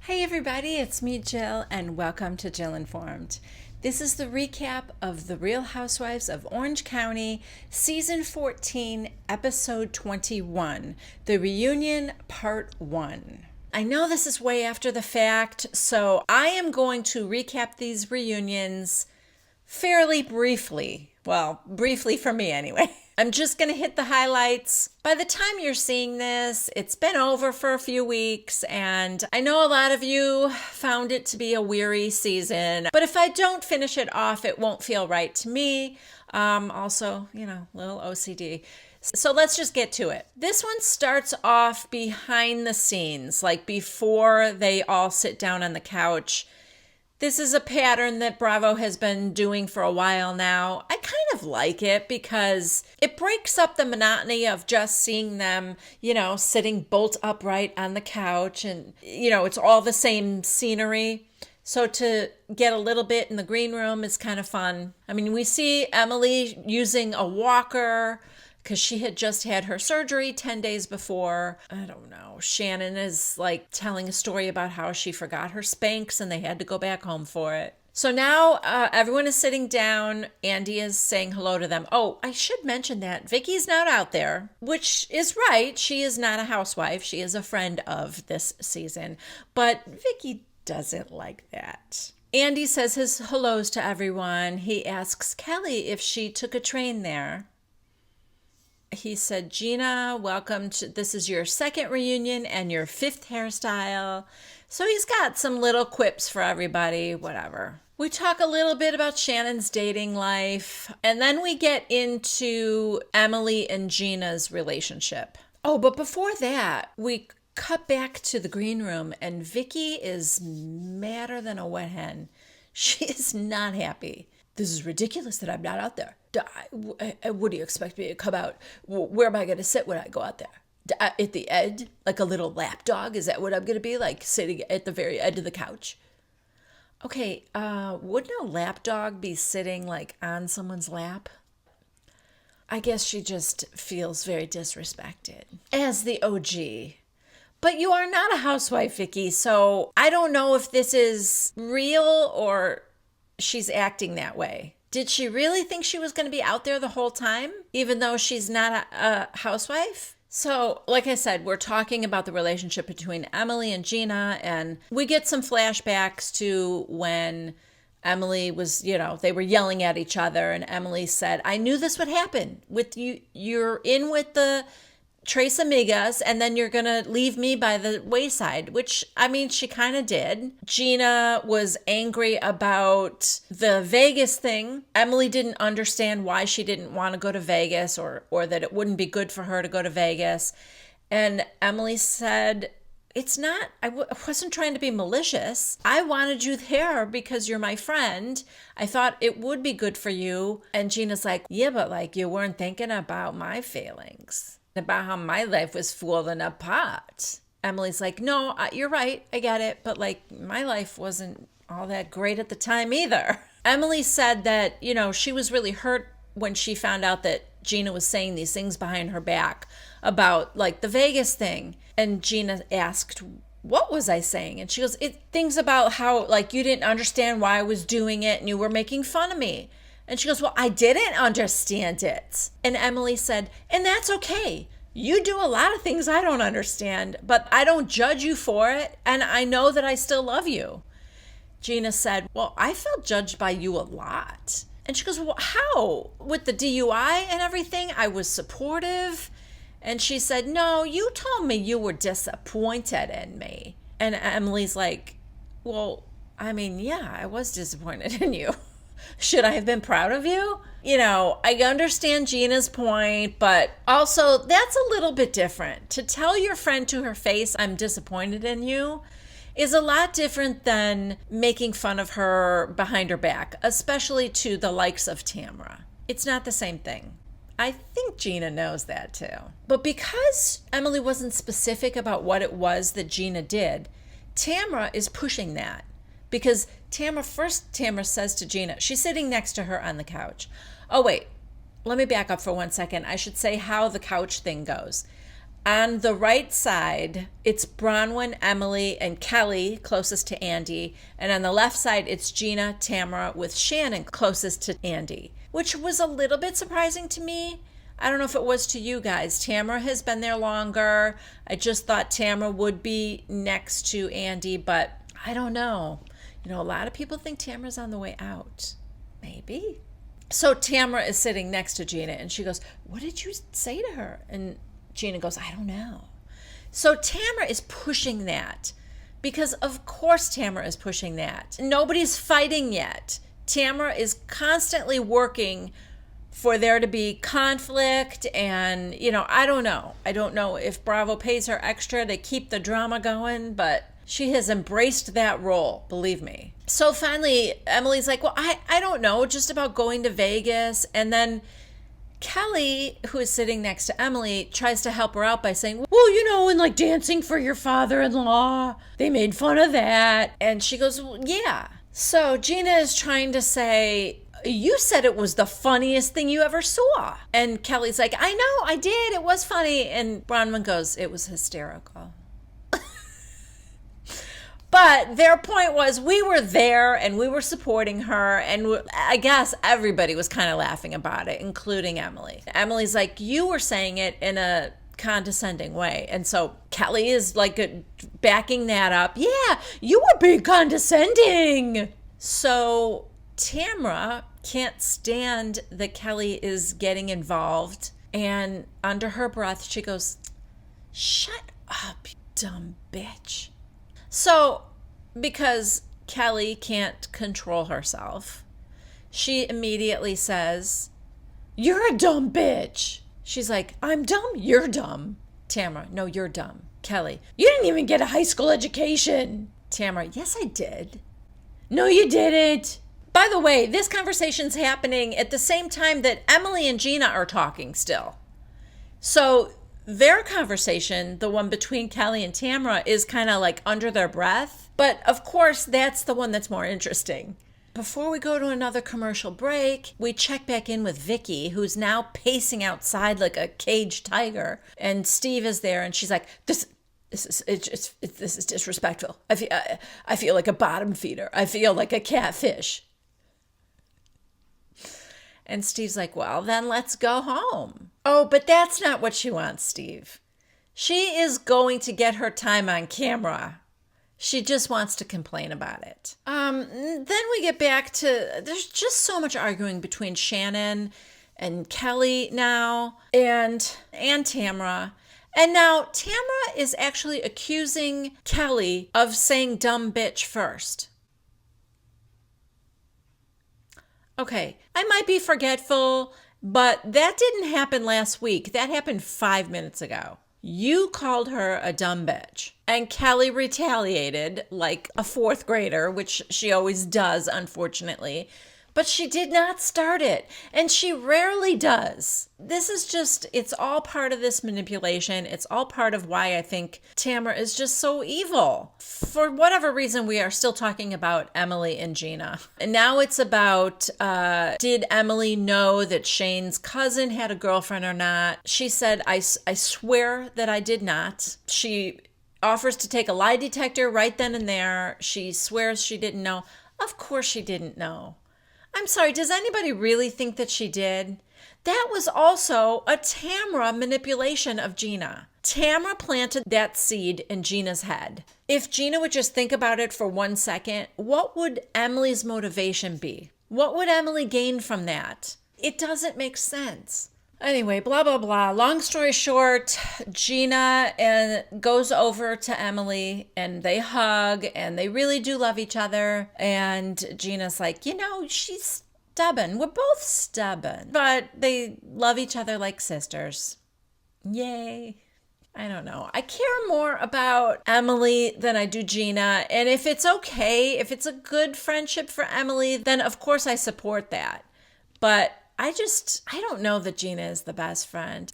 Hey everybody, it's me Jill and welcome to Jill Informed. This is the recap of The Real Housewives of Orange County, Season 14, Episode 21, The Reunion Part 1. I know this is way after the fact, so I am going to recap these reunions fairly briefly. Well, briefly for me anyway. I'm just going to hit the highlights. By the time you're seeing this, it's been over for a few weeks, and I know a lot of you found it to be a weary season, but if I don't finish it off, it won't feel right to me. Also, little OCD. So let's just get to it. This one starts off behind the scenes, like before they all sit down on the couch. This is a pattern that Bravo has been doing for a while now. I kind of like it because it breaks up the monotony of just seeing them, sitting bolt upright on the couch and, it's all the same scenery. So to get a little bit in the green room is kind of fun. I mean, we see Emily using a walker because she had just had her surgery 10 days before. I don't know. Shannon is telling a story about how she forgot her Spanx and they had to go back home for it. So now everyone is sitting down. Andy is saying hello to them. Oh, I should mention that Vicki's not out there, which is right. She is not a housewife. She is a friend of this season. But Vicki doesn't like that. Andy says his hellos to everyone. He asks Kelly if she took a train there. He said, Jeana, welcome to, this is your second reunion and your fifth hairstyle. So he's got some little quips for everybody, whatever. We talk a little bit about Shannon's dating life, and then we get into Emily and Jeana's relationship. Oh, but before that, we cut back to the green room, and Vicki is madder than a wet hen. She is not happy. This is ridiculous that I'm not out there. What do you expect me to come out? Where am I going to sit when I go out there? At the end? Like a little lap dog? Is that what I'm going to be? Like sitting at the very end of the couch? Okay, wouldn't a lap dog be sitting on someone's lap? I guess she just feels very disrespected as the OG. But you are not a housewife, Vicki, so I don't know if this is real or she's acting that way. Did she really think she was going to be out there the whole time, even though she's not a housewife? So, like I said, we're talking about the relationship between Emily and Jeana, and we get some flashbacks to when Emily was, they were yelling at each other, and Emily said, I knew this would happen. With you, you're in with the Tres Amigas, and then you're going to leave me by the wayside, which, she kind of did. Jeana was angry about the Vegas thing. Emily didn't understand why she didn't want to go to Vegas or that it wouldn't be good for her to go to Vegas. And Emily said, it's not, I wasn't trying to be malicious. I wanted you there because you're my friend. I thought it would be good for you. And Gina's like, yeah, but you weren't thinking about my feelings, about how my life was falling apart. Emily's like, no, you're right. I get it. But my life wasn't all that great at the time either. Emily said that, she was really hurt when she found out that Jeana was saying these things behind her back about the Vegas thing. And Jeana asked, what was I saying? And she goes, things about how you didn't understand why I was doing it and you were making fun of me. And she goes, well, I didn't understand it. And Emily said, and that's okay. You do a lot of things I don't understand, but I don't judge you for it. And I know that I still love you. Jeana said, well, I felt judged by you a lot. And she goes, well, how? With the DUI and everything, I was supportive. And she said, no, you told me you were disappointed in me. And Emily's like, well, yeah, I was disappointed in you. Should I have been proud of you? I understand Gina's point, but also that's a little bit different. To tell your friend to her face, I'm disappointed in you, is a lot different than making fun of her behind her back, especially to the likes of Tamra. It's not the same thing. I think Jeana knows that too. But because Emily wasn't specific about what it was that Jeana did, Tamra is pushing that. Because Tamra says to Jeana, she's sitting next to her on the couch. Oh, wait, let me back up for 1 second. I should say how the couch thing goes. On the right side, it's Bronwyn, Emily, and Kelly closest to Andy. And on the left side, it's Jeana, Tamra, with Shannon closest to Andy, which was a little bit surprising to me. I don't know if it was to you guys. Tamra has been there longer. I just thought Tamra would be next to Andy, but I don't know. A lot of people think Tamra's on the way out. Maybe. So Tamra is sitting next to Jeana, and she goes, "What did you say to her?" And Jeana goes, "I don't know." So Tamra is pushing that because, of course, Tamra is pushing that. Nobody's fighting yet. Tamra is constantly working for there to be conflict, and, I don't know. I don't know if Bravo pays her extra to keep the drama going, but she has embraced that role, believe me. So finally, Emily's like, "Well, I don't know, just about going to Vegas." And then Kelly, who is sitting next to Emily, tries to help her out by saying, "Well, and like dancing for your father-in-law, they made fun of that." And she goes, "Well, yeah." So Jeana is trying to say, "You said it was the funniest thing you ever saw." And Kelly's like, "I know, I did. It was funny." And Bronwyn goes, "It was hysterical." But their point was, we were there and we were supporting her, and I guess everybody was kind of laughing about it, including Emily. Emily's like, "You were saying it in a condescending way." And so Kelly is like backing that up. "Yeah, you were being condescending." So Tamra can't stand that Kelly is getting involved, and under her breath she goes, "Shut up, you dumb bitch." So, because Kelly can't control herself, she immediately says, "You're a dumb bitch." She's like, "I'm dumb? You're dumb." Tamra, "No, you're dumb." Kelly, "You didn't even get a high school education." Tamra, "Yes, I did." "No, you didn't." By the way, this conversation's happening at the same time that Emily and Jeana are talking still. So their conversation, the one between Kelly and Tamra, is kind of like under their breath. But of course, that's the one that's more interesting. Before we go to another commercial break, we check back in with Vicki, who's now pacing outside like a caged tiger. And Steve is there, and she's like, This is disrespectful. I feel like a bottom feeder. I feel like a catfish." And Steve's like, "Well, then let's go home." Oh, but that's not what she wants, Steve. She is going to get her time on camera. She just wants to complain about it. Then we get back to, there's just so much arguing between Shannon and Kelly now, and Tamra. And now Tamra is actually accusing Kelly of saying "dumb bitch" first. Okay, I might be forgetful, but that didn't happen last week. That happened 5 minutes ago. You called her a dumb bitch. And Kelly retaliated like a fourth grader, which she always does, unfortunately. But she did not start it, and she rarely does. This is just, it's all part of this manipulation. It's all part of why I think Tamra is just so evil. For whatever reason, we are still talking about Emily and Jeana. And now it's about, did Emily know that Shane's cousin had a girlfriend or not? She said, I swear that I did not. She offers to take a lie detector right then and there. She swears she didn't know. Of course she didn't know. I'm sorry, does anybody really think that she did? That was also a Tamra manipulation of Jeana. Tamra planted that seed in Jeana's head. If Jeana would just think about it for 1 second, what would Emily's motivation be? What would Emily gain from that? It doesn't make sense. Anyway, blah, blah, blah. Long story short, Jeana goes over to Emily and they hug and they really do love each other. And Jeana's like, she's stubborn. We're both stubborn. But they love each other like sisters. Yay. I don't know. I care more about Emily than I do Jeana. And if it's okay, if it's a good friendship for Emily, then of course I support that. But I don't know that Jeana is the best friend.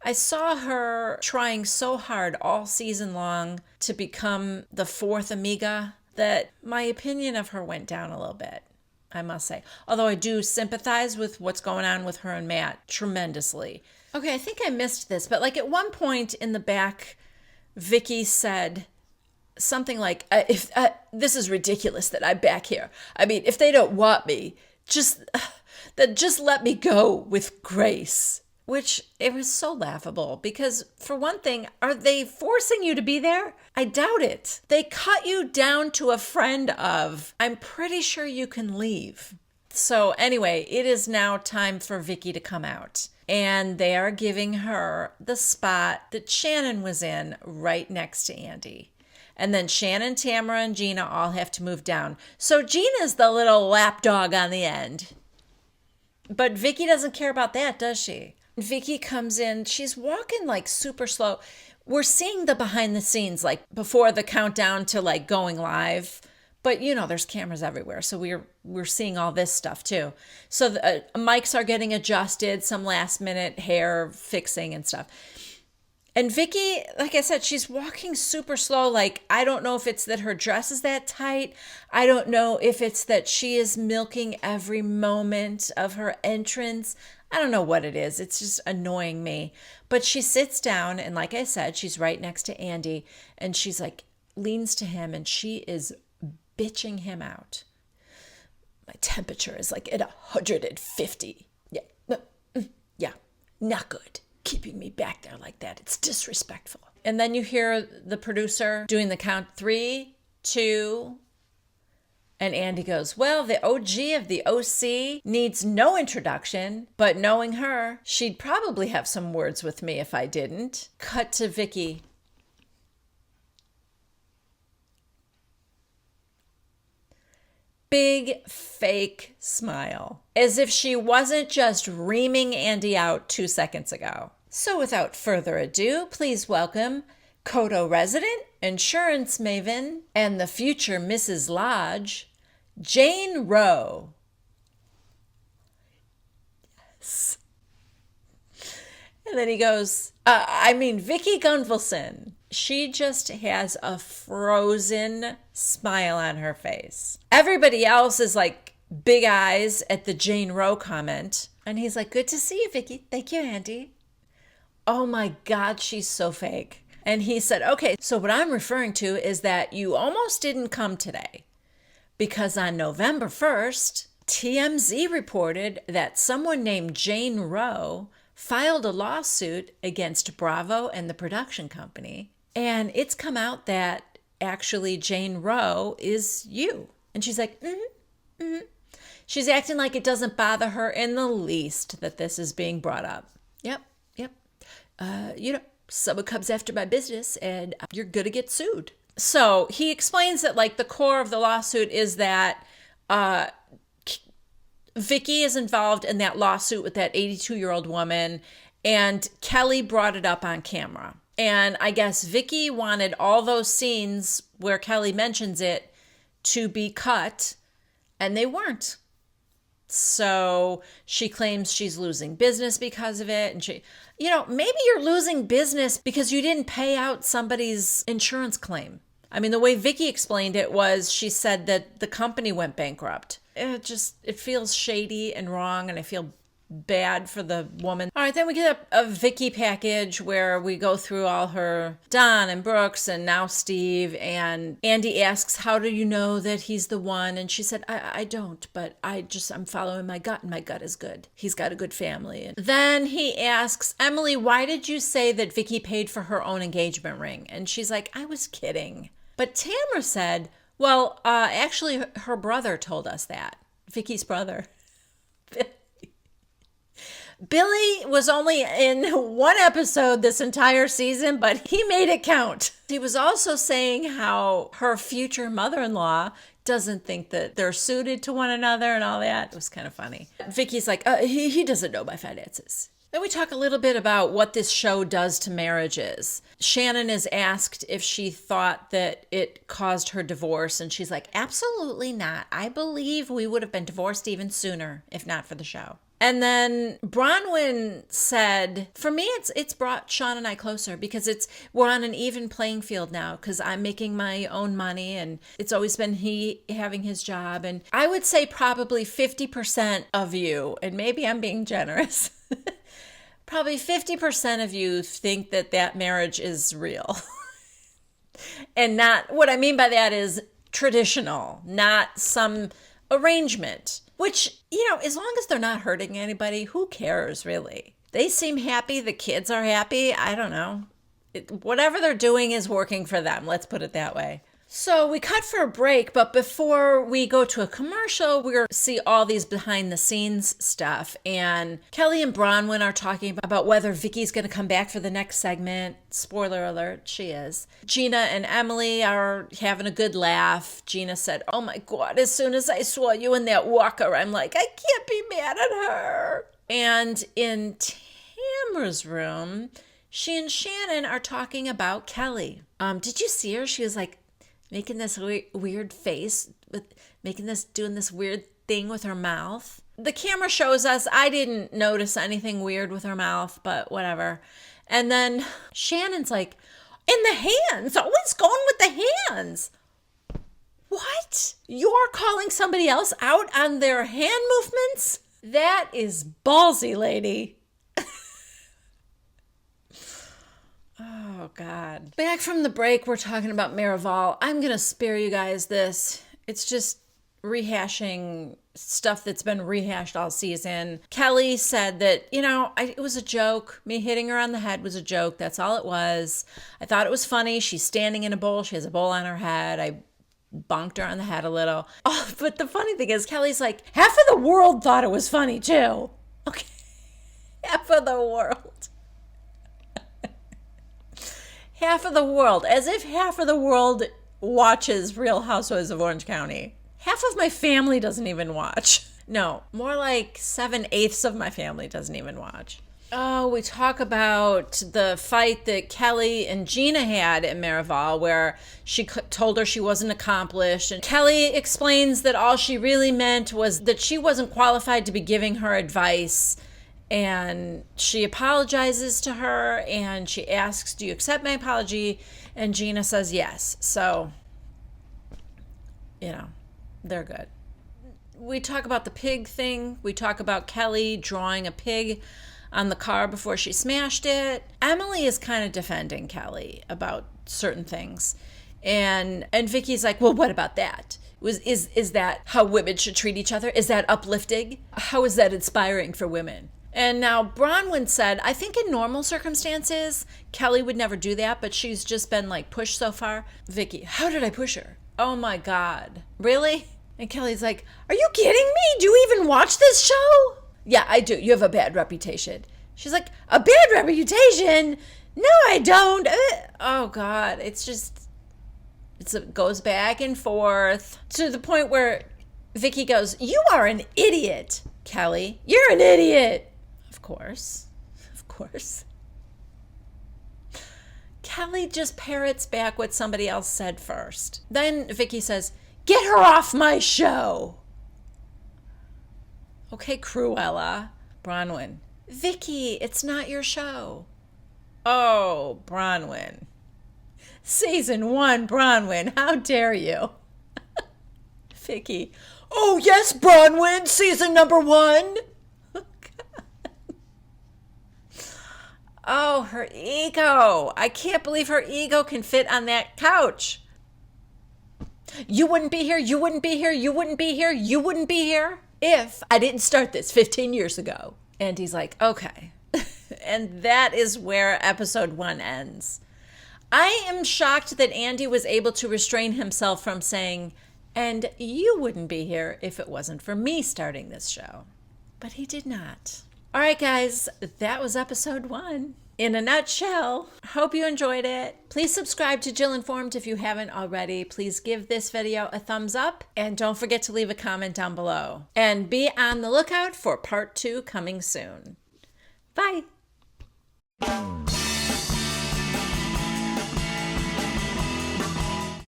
I saw her trying so hard all season long to become the fourth amiga that my opinion of her went down a little bit, I must say. Although I do sympathize with what's going on with her and Matt tremendously. Okay, I think I missed this, but like at one point in the back, Vicki said something like, "If this is ridiculous that I'm back here. I mean, if they don't want me, then just let me go with grace." Which it was so laughable because, for one thing, are they forcing you to be there? I doubt it. They cut you down to a friend of. I'm pretty sure you can leave. So anyway, it is now time for Vicki to come out. And they are giving her the spot that Shannon was in right next to Andy. And then Shannon, Tamra, and Jeana all have to move down. So Gina's the little lapdog on the end. But Vicki doesn't care about that, does she? Vicki comes in. She's walking like super slow. We're seeing the behind the scenes, like before the countdown to like going live. But you know, there's cameras everywhere, so we're seeing all this stuff too. So the mics are getting adjusted, some last minute hair fixing and stuff. And Vicki, like I said, she's walking super slow. Like, I don't know if it's that her dress is that tight. I don't know if it's that she is milking every moment of her entrance. I don't know what it is. It's just annoying me. But she sits down, and like I said, she's right next to Andy, and she's like, leans to him, and she is bitching him out. My temperature is like at 150. Yeah, not good. Keeping me back there like that. It's disrespectful. And then you hear the producer doing the count 3, 2, and Andy goes, well, the OG of the OC needs no introduction, but knowing her, she'd probably have some words with me if I didn't. Cut to Vicki. Big fake smile, as if she wasn't just reaming Andy out 2 seconds ago. So without further ado, please welcome Koto resident, insurance maven, and the future Mrs. Lodge, Jane Rowe. Yes. And then he goes, Vicki Gunvalson. She just has a frozen smile on her face. Everybody else is like big eyes at the Jane Rowe comment. And he's like, good to see you, Vicki. Thank you, Andy. Oh my God, she's so fake. And he said, okay, so what I'm referring to is that you almost didn't come today because on November 1st, TMZ reported that someone named Jane Rowe filed a lawsuit against Bravo and the production company. And it's come out that actually Jane Rowe is you. And she's like, She's acting like it doesn't bother her in the least that this is being brought up. Yep. Someone comes after my business and you're going to get sued. So he explains that like the core of the lawsuit is that Vicki is involved in that lawsuit with that 82-year-old woman, and Kelly brought it up on camera. And I guess Vicki wanted all those scenes where Kelly mentions it to be cut, and they weren't. So she claims she's losing business because of it. And maybe you're losing business because you didn't pay out somebody's insurance claim. I mean, the way Vicki explained it was she said that the company went bankrupt. It feels shady and wrong, and I feel bad for the woman. All right, then we get a Vicki package where we go through all her Don and Brooks and now Steve, and Andy asks, how do you know that he's the one? And she said, I don't, but I'm following my gut, and my gut is good. He's got a good family. And then he asks, Emily, why did you say that Vicki paid for her own engagement ring? And she's like, I was kidding. But Tamra said, well, actually her brother told us that. Vicki's brother. Billy was only in one episode this entire season, but he made it count. He was also saying how her future mother-in-law doesn't think that they're suited to one another and all that. It was kind of funny. Vicki's like, he doesn't know my finances. Then we talk a little bit about what this show does to marriages. Shannon is asked if she thought that it caused her divorce, and she's like, absolutely not. I believe we would have been divorced even sooner if not for the show. And then Bronwyn said, for me, it's brought Sean and I closer because we're on an even playing field now because I'm making my own money and it's always been he having his job. And I would say probably 50% of you, and maybe I'm being generous, probably 50% of you think that that marriage is real. And not, what I mean by that is traditional, not some arrangement. Which, as long as they're not hurting anybody, who cares really? They seem happy. The kids are happy. I don't know. Whatever they're doing is working for them. Let's put it that way. So we cut for a break, but before we go to a commercial, we're going to see all these behind the scenes stuff. And Kelly and Bronwyn are talking about whether Vicki's going to come back for the next segment. Spoiler alert, she is. Jeana and Emily are having a good laugh. Jeana said, "Oh my God, as soon as I saw you in that walker, I'm like, I can't be mad at her." And in Tamra's room, she and Shannon are talking about Kelly. Did you see her? She was like, making this weird face, doing this weird thing with her mouth. The camera shows us, I didn't notice anything weird with her mouth, but whatever. And then Shannon's like, "In the hands, always going with the hands." What? You're calling somebody else out on their hand movements? That is ballsy, lady. Oh, God. Back from the break, we're talking about Miraval. I'm going to spare you guys this. It's just rehashing stuff that's been rehashed all season. Kelly said that, it was a joke. Me hitting her on the head was a joke. That's all it was. I thought it was funny. She's standing in a bowl. She has a bowl on her head. I bonked her on the head a little. Oh, but the funny thing is, Kelly's like, half of the world thought it was funny, too. Okay. Half of the world. Half of the world, as if half of the world watches Real Housewives of Orange County. Half of my family doesn't even watch. No, more like 7/8 of my family doesn't even watch. Oh, we talk about the fight that Kelly and Jeana had at Miraval, where she told her she wasn't accomplished. And Kelly explains that all she really meant was that she wasn't qualified to be giving her advice. And she apologizes to her and she asks, "Do you accept my apology?" And Jeana says yes. So, they're good. We talk about the pig thing. We talk about Kelly drawing a pig on the car before she smashed it. Emily is kind of defending Kelly about certain things. And Vicki's like, "Well, what about that? Is that how women should treat each other? Is that uplifting? How is that inspiring for women?" And now Bronwyn said, I think in normal circumstances, Kelly would never do that, but she's just been pushed so far. Vicki, how did I push her? Oh my God. Really? And Kelly's like, are you kidding me? Do you even watch this show? Yeah, I do. You have a bad reputation. She's like, a bad reputation? No, I don't. Oh God. It goes back and forth to the point where Vicki goes, "You are an idiot, Kelly. You're an idiot." Of course. Kelly just parrots back what somebody else said first. Then Vicki says, "Get her off my show." Okay, Cruella. Bronwyn, Vicki, it's not your show. Oh, Bronwyn. Season 1, Bronwyn, how dare you? Vicki, oh yes, Bronwyn, season number 1. Oh, her ego. I can't believe her ego can fit on that couch. You wouldn't be here, you wouldn't be here, you wouldn't be here, you wouldn't be here if I didn't start this 15 years ago. And he's like, okay. And that is where episode 1 ends. I am shocked that Andy was able to restrain himself from saying, "And you wouldn't be here if it wasn't for me starting this show." But he did not. All right, guys, that was episode 1. In a nutshell, hope you enjoyed it. Please subscribe to Jill Informed if you haven't already. Please give this video a thumbs up and don't forget to leave a comment down below. And be on the lookout for part 2 coming soon. Bye.